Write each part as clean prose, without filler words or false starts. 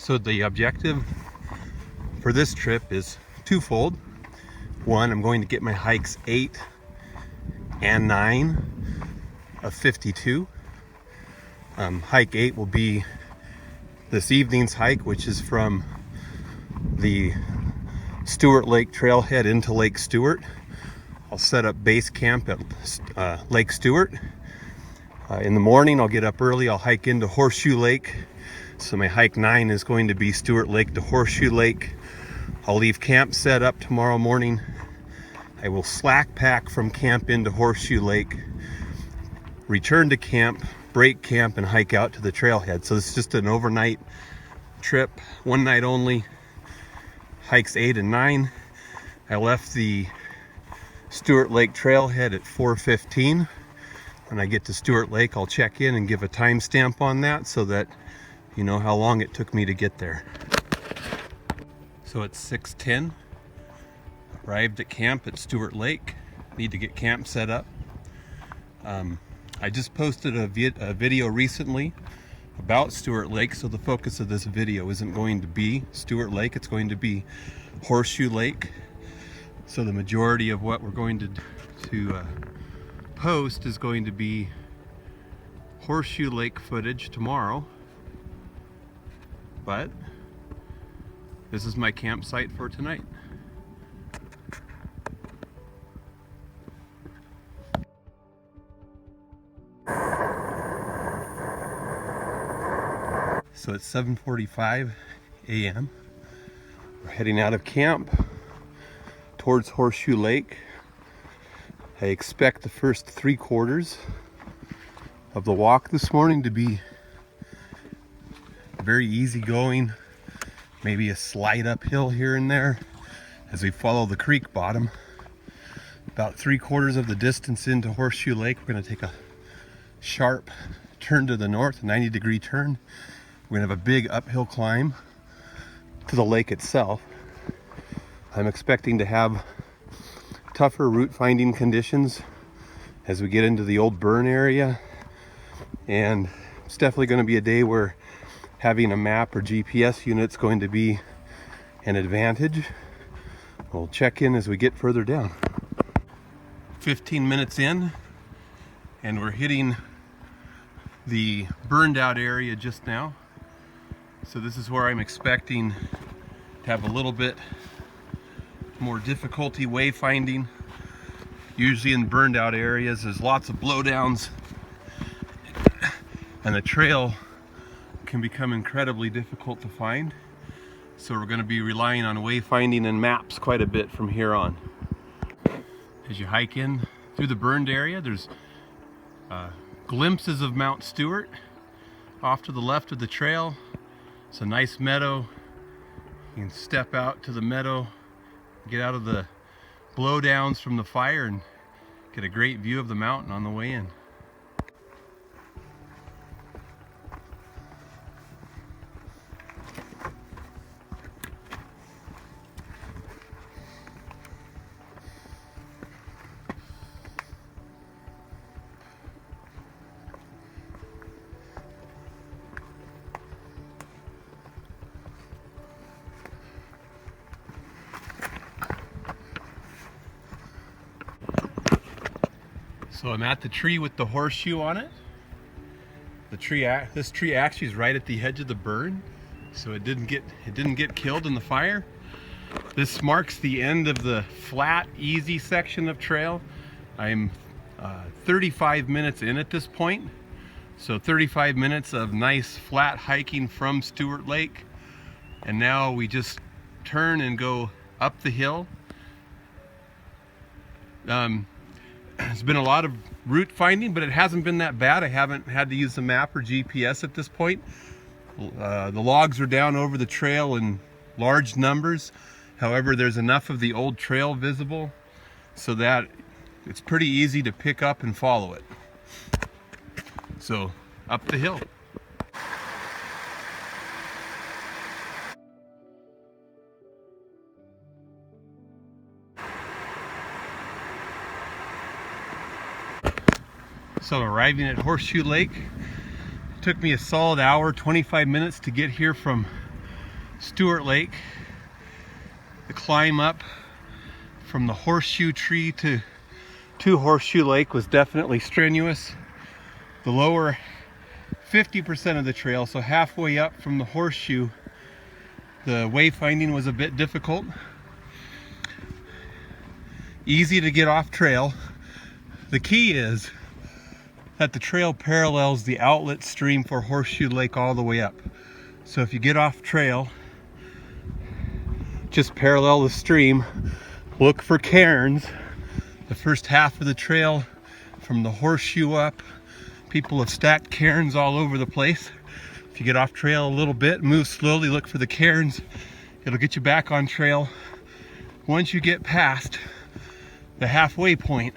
So the objective for this trip is twofold. One, I'm going to get my hikes 8 and 9 of 52. Hike 8 will be this evening's hike, which is from the Stuart Lake trailhead into Lake Stuart. I'll set up base camp at Lake Stuart. In the morning, I'll get up early, I'll hike into Horseshoe Lake. So my hike 9 is going to be Stuart Lake to Horseshoe Lake. I'll leave camp set up tomorrow morning. I will slack pack from camp into Horseshoe Lake, return to camp, break camp, and hike out to the trailhead. So this is just an overnight trip, one night only. Hikes 8 and 9. I left the Stuart Lake trailhead at 4:15. When I get to Stuart Lake, I'll check in and give a timestamp on that so that you know how long it took me to get there. So it's 6:10. Arrived at camp at Stuart Lake. Need to get camp set up. I just posted a video recently about Stuart Lake, so the focus of this video isn't going to be Stuart Lake, it's going to be Horseshoe Lake. So the majority of what we're going to post is going to be Horseshoe Lake footage tomorrow. But this is my campsite for tonight. So it's 7:45 a.m. We're heading out of camp towards Horseshoe Lake. I expect the first 3/4 of the walk this morning to be very easy going, maybe a slight uphill here and there as we follow the creek bottom. About 3/4 of the distance into Horseshoe Lake, we're going to take a sharp turn to the north, a 90-degree turn. We're going to have a big uphill climb to the lake itself. I'm expecting to have tougher route finding conditions as we get into the old burn area, and it's definitely going to be a day where having a map or GPS unit's going to be an advantage. We'll check in as we get further down. 15 minutes in, and we're hitting the burned out area just now. So this is where I'm expecting to have a little bit more difficulty wayfinding. Usually in burned out areas there's lots of blowdowns and the trail can become incredibly difficult to find. So we're going to be relying on wayfinding and maps quite a bit from here on. As you hike in through the burned area, there's glimpses of Mount Stuart off to the left of the trail. It's a nice meadow. You can step out to the meadow, get out of the blowdowns from the fire, and get a great view of the mountain on the way in. So I'm at the tree with the horseshoe on it. This tree actually is right at the edge of the burn, so it didn't get killed in the fire. This marks the end of the flat, easy section of trail. I'm 35 minutes in at this point, so 35 minutes of nice flat hiking from Stuart Lake, and now we just turn and go up the hill. There's been a lot of route finding, but it hasn't been that bad. I haven't had to use the map or GPS at this point. The logs are down over the trail in large numbers. However, there's enough of the old trail visible so that it's pretty easy to pick up and follow it. So, up the hill. So arriving at Horseshoe Lake, it took me a solid hour, 25 minutes to get here from Stuart Lake. The climb up from the Horseshoe Tree to Horseshoe Lake was definitely strenuous. The lower 50% of the trail, so halfway up from the Horseshoe, the wayfinding was a bit difficult. Easy to get off trail. The key is that the trail parallels the outlet stream for Horseshoe Lake all the way up. So if you get off trail, just parallel the stream, look for cairns. The first half of the trail from the Horseshoe up, people have stacked cairns all over the place. If you get off trail a little bit, move slowly, look for the cairns. It'll get you back on trail. Once you get past the halfway point,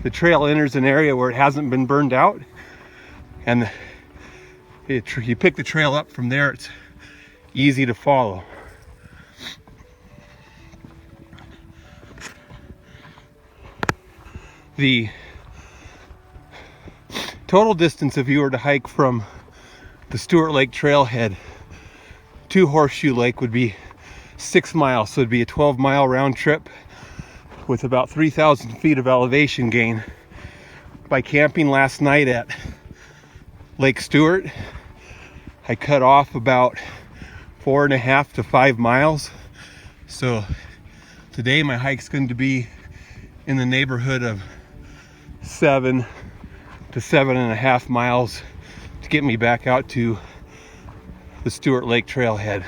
the trail enters an area where it hasn't been burned out, and you pick the trail up from there. It's easy to follow. The total distance, if you were to hike from the Stuart Lake trailhead to Horseshoe Lake, would be 6 miles. So it'd be a 12-mile round trip with about 3,000 feet of elevation gain. By camping last night at Lake Stuart, I cut off about 4.5 to 5 miles. So today my hike's going to be in the neighborhood of 7 to 7.5 miles to get me back out to the Stuart Lake trailhead.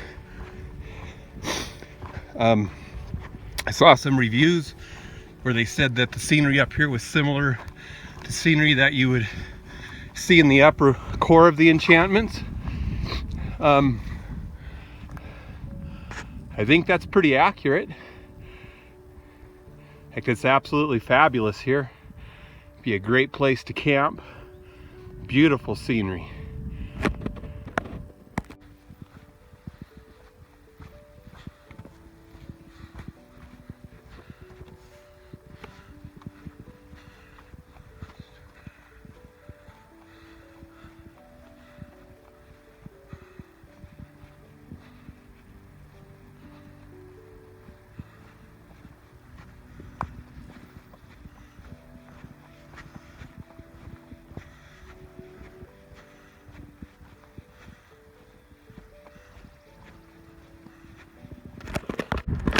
I saw some reviews where they said that the scenery up here was similar to scenery that you would see in the upper core of the Enchantments. I think that's pretty accurate. Heck, it's absolutely fabulous here. Be a great place to camp. Beautiful scenery.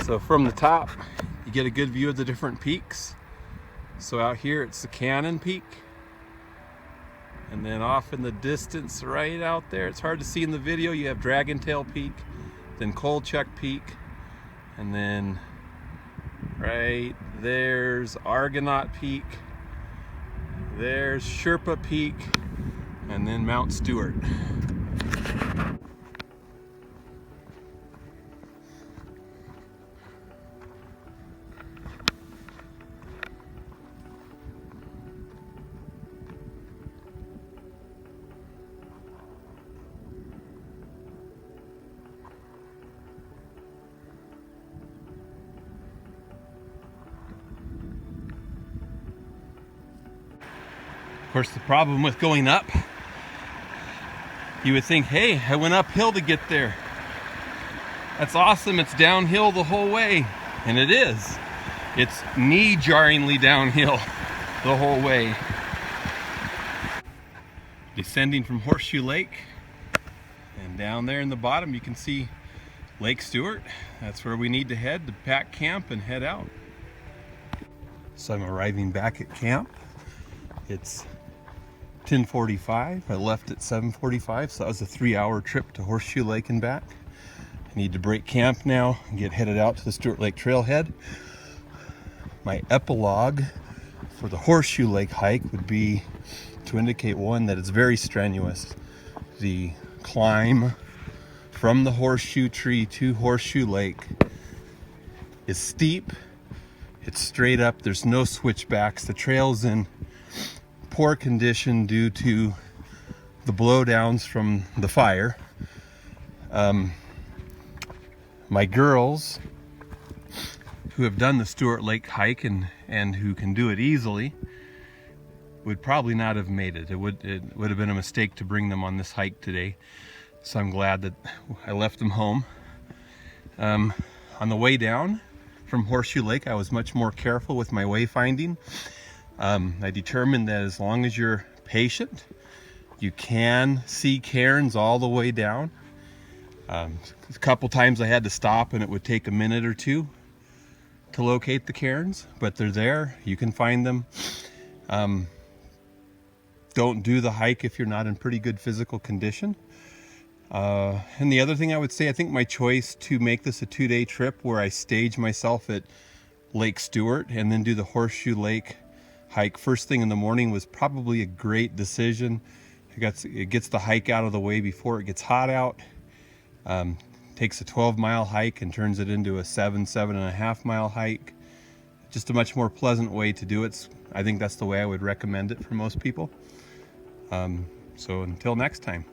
So from the top, you get a good view of the different peaks. So out here, it's the Cannon Peak. And then off in the distance, right out there, it's hard to see in the video, you have Dragon Tail Peak, then Kolchak Peak, and then right there's Argonaut Peak, there's Sherpa Peak, and then Mount Stuart. Of course, the problem with going up, you would think, hey, I went uphill to get there. That's awesome, it's downhill the whole way. And it is. It's knee-jarringly downhill the whole way. Descending from Horseshoe Lake, and down there in the bottom you can see Lake Stuart. That's where we need to head to pack camp and head out. So I'm arriving back at camp. It's 10:45. I left at 7:45, so that was a 3-hour trip to Horseshoe Lake and back. I need to break camp now and get headed out to the Stuart Lake trailhead. My epilogue for the Horseshoe Lake hike would be to indicate, one, that it's very strenuous. The climb from the Horseshoe Tree to Horseshoe Lake is steep. It's straight up. There's no switchbacks. The trail's in poor condition due to the blowdowns from the fire. My girls, who have done the Stuart Lake hike and who can do it easily, would probably not have made it. It would have been a mistake to bring them on this hike today. So I'm glad that I left them home. On the way down from Horseshoe Lake, I was much more careful with my wayfinding. I determined that as long as you're patient, you can see cairns all the way down. A couple times I had to stop and it would take a minute or two to locate the cairns, but they're there. You can find them. Don't do the hike if you're not in pretty good physical condition. And the other thing I would say, I think my choice to make this a 2-day trip where I stage myself at Lake Stuart and then do the Horseshoe Lake hike first thing in the morning was probably a great decision. It gets the hike out of the way before it gets hot out. Takes a 12-mile hike and turns it into a 7.5 mile hike. Just a much more pleasant way to do it. I think that's the way I would recommend it for most people. So until next time.